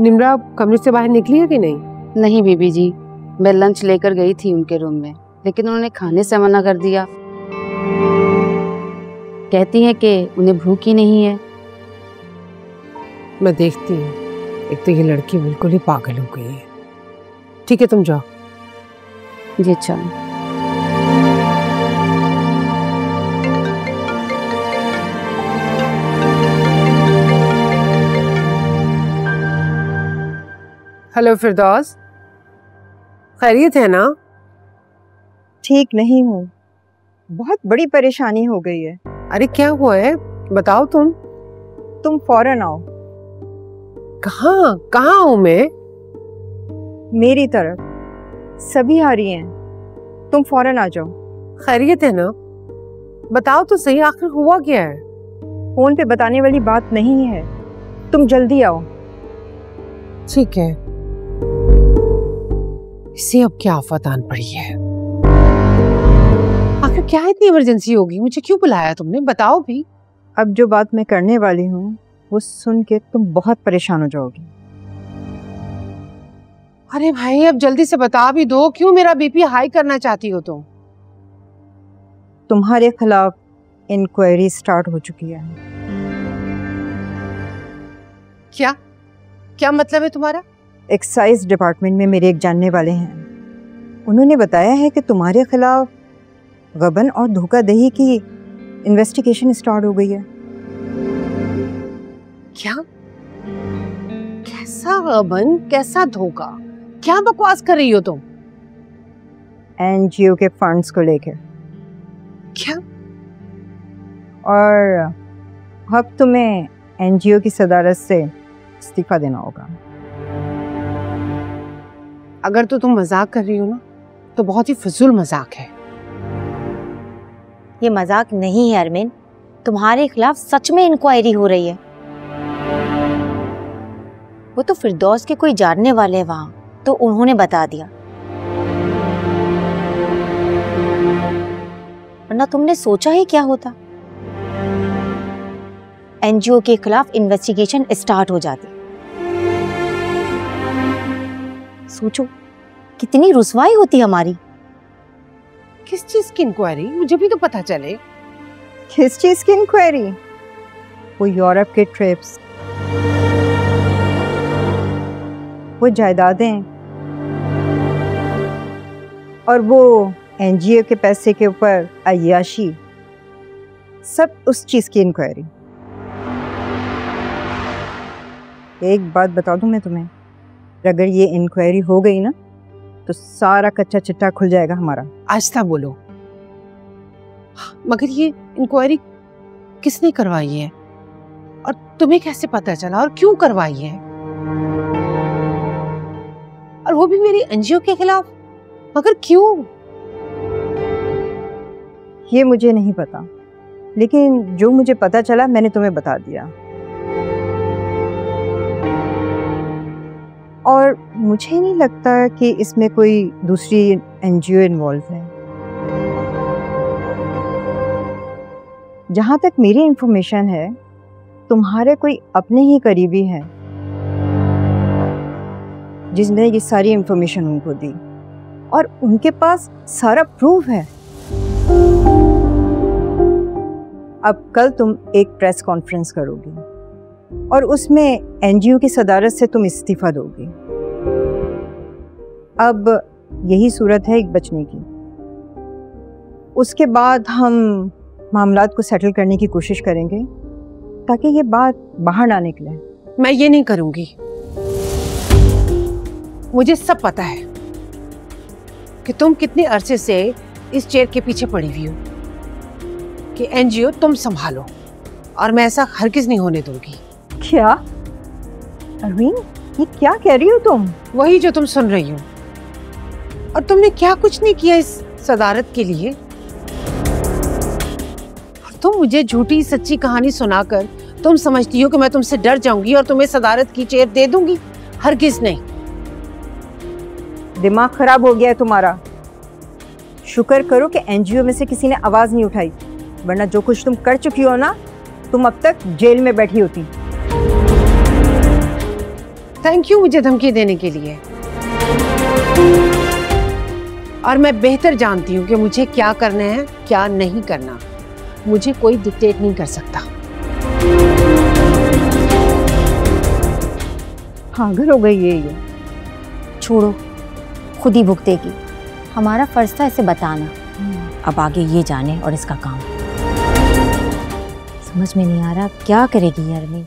निम्रा कमरे से बाहर निकली है कि नहीं? नहीं बीबी जी, मैं लंच लेकर गई थी उनके रूम में, लेकिन उन्होंने खाने से मना कर दिया। कहती हैं कि उन्हें भूख ही नहीं है। मैं देखती हूँ, एक तो ये लड़की बिल्कुल ही पागल हो गई है। ठीक है, तुम जाओ। जी अच्छा। हेलो फिरदौस, खैरियत है ना? ठीक नहीं हूँ, बहुत बड़ी परेशानी हो गई है। अरे क्या हुआ है, बताओ। तुम फौरन आओ। कहाँ कहाँ हूँ मैं? मेरी तरफ सभी आ रही हैं, तुम फौरन आ जाओ। खैरियत है ना? बताओ तो सही, आखिर हुआ क्या है? फोन पे बताने वाली बात नहीं है, तुम जल्दी आओ। ठीक है। इसे अब क्या आफत आन पड़ी है? आखिर क्या इतनी इमरजेंसी होगी? मुझे क्यों बुलाया तुमने, बताओ भी। अब जो बात मैं करने वाली हूँ वो सुन के तुम बहुत परेशान हो जाओगी। अरे भाई, अब जल्दी से बता भी दो, क्यों मेरा बीपी हाई करना चाहती हो तुम? तुम्हारे खिलाफ इंक्वायरी स्टार्ट हो चुकी है। क्या क्या मतलब है तुम्हारा? एक्साइज डिपार्टमेंट में मेरे एक जानने वाले हैं, उन्होंने बताया है कि तुम्हारे खिलाफ गबन और धोखाधड़ी की इन्वेस्टिगेशन स्टार्ट हो गई है। क्या? कैसा गबन, कैसा धोखा? क्या बकवास कर रही हो तुम? एनजीओ के फंड्स को लेकर। क्या? और अब तुम्हें एनजीओ की सदारत से इस्तीफा देना होगा। अगर तो तुम मजाक कर रही हो ना, तो बहुत ही फिजूल मजाक है। ये मजाक नहीं है अरमीन, तुम्हारे खिलाफ सच में इंक्वायरी हो रही है। वो तो फिरदौस के कोई जानने वाले हैं वहां, तो उन्होंने बता दिया, वरना तुमने सोचा ही क्या होता। एनजीओ के खिलाफ इन्वेस्टिगेशन स्टार्ट हो जाती। सोचो कितनी रुसवाई होती हमारी। किस चीज की इंक्वायरी? मुझे भी तो पता चले। किस चीज की इंक्वायरी? वो यूरोप के ट्रिप्स, वो जायदादें और वो एनजीओ के पैसे के ऊपर अय्याशी, सब उस चीज की इंक्वायरी। एक बात बता दूं मैं तुम्हें, अगर ये इंक्वायरी हो गई ना तो सारा कच्चा चिट्टा खुल जाएगा हमारा। आहिस्ता बोलो। मगर ये इंक्वायरी किसने करवाई है और तुम्हें कैसे पता चला और क्यों करवाई है? और वो भी मेरी एनजीओ के खिलाफ, मगर क्यों? ये मुझे नहीं पता, लेकिन जो मुझे पता चला मैंने तुम्हें बता दिया। और मुझे नहीं लगता कि इसमें कोई दूसरी एनजीओ इन्वॉल्व है। जहाँ तक मेरी इंफॉर्मेशन है, तुम्हारे कोई अपने ही करीबी हैं जिसने ये सारी इंफॉर्मेशन उनको दी और उनके पास सारा प्रूफ है। अब कल तुम एक प्रेस कॉन्फ्रेंस करोगी और उसमें एनजीओ की सदारत से तुम इस्तीफा दोगी। अब यही सूरत है एक बचने की। उसके बाद हम मामलात को सेटल करने की कोशिश करेंगे ताकि ये बात बाहर ना निकले। मैं ये नहीं करूंगी। मुझे सब पता है कि तुम कितने अरसे से इस चेयर के पीछे पड़ी हुई हो कि एनजीओ तुम संभालो, और मैं ऐसा हरगिज नहीं होने दूंगी। क्या अरवीन, ये क्या कह रही हो तुम? वही जो तुम सुन रही हो। और तुमने क्या कुछ नहीं किया इस सदारत के लिए। और तुम मुझे झूठी सच्ची कहानी सुनाकर तुम समझती हो कि मैं तुमसे डर जाऊंगी और तुम्हें सदारत की चेयर दे दूंगी। हरगिज नहीं। दिमाग खराब हो गया है तुम्हारा। शुक्र करो कि एनजीओ में से किसी ने आवाज नहीं उठाई, वरना जो कुछ तुम कर चुकी हो ना, तुम अब तक जेल में बैठी होती। थैंक यू मुझे धमकी देने के लिए। और मैं बेहतर जानती हूँ कि मुझे क्या करना है क्या नहीं करना। मुझे कोई डिक्टेट नहीं कर सकता। पागल हो गई है ये। छोड़ो, खुद ही भुगतेगी। हमारा फर्ज था इसे बताना। अब आगे ये जाने और इसका काम। समझ में नहीं आ रहा क्या करेगी ये अरमी।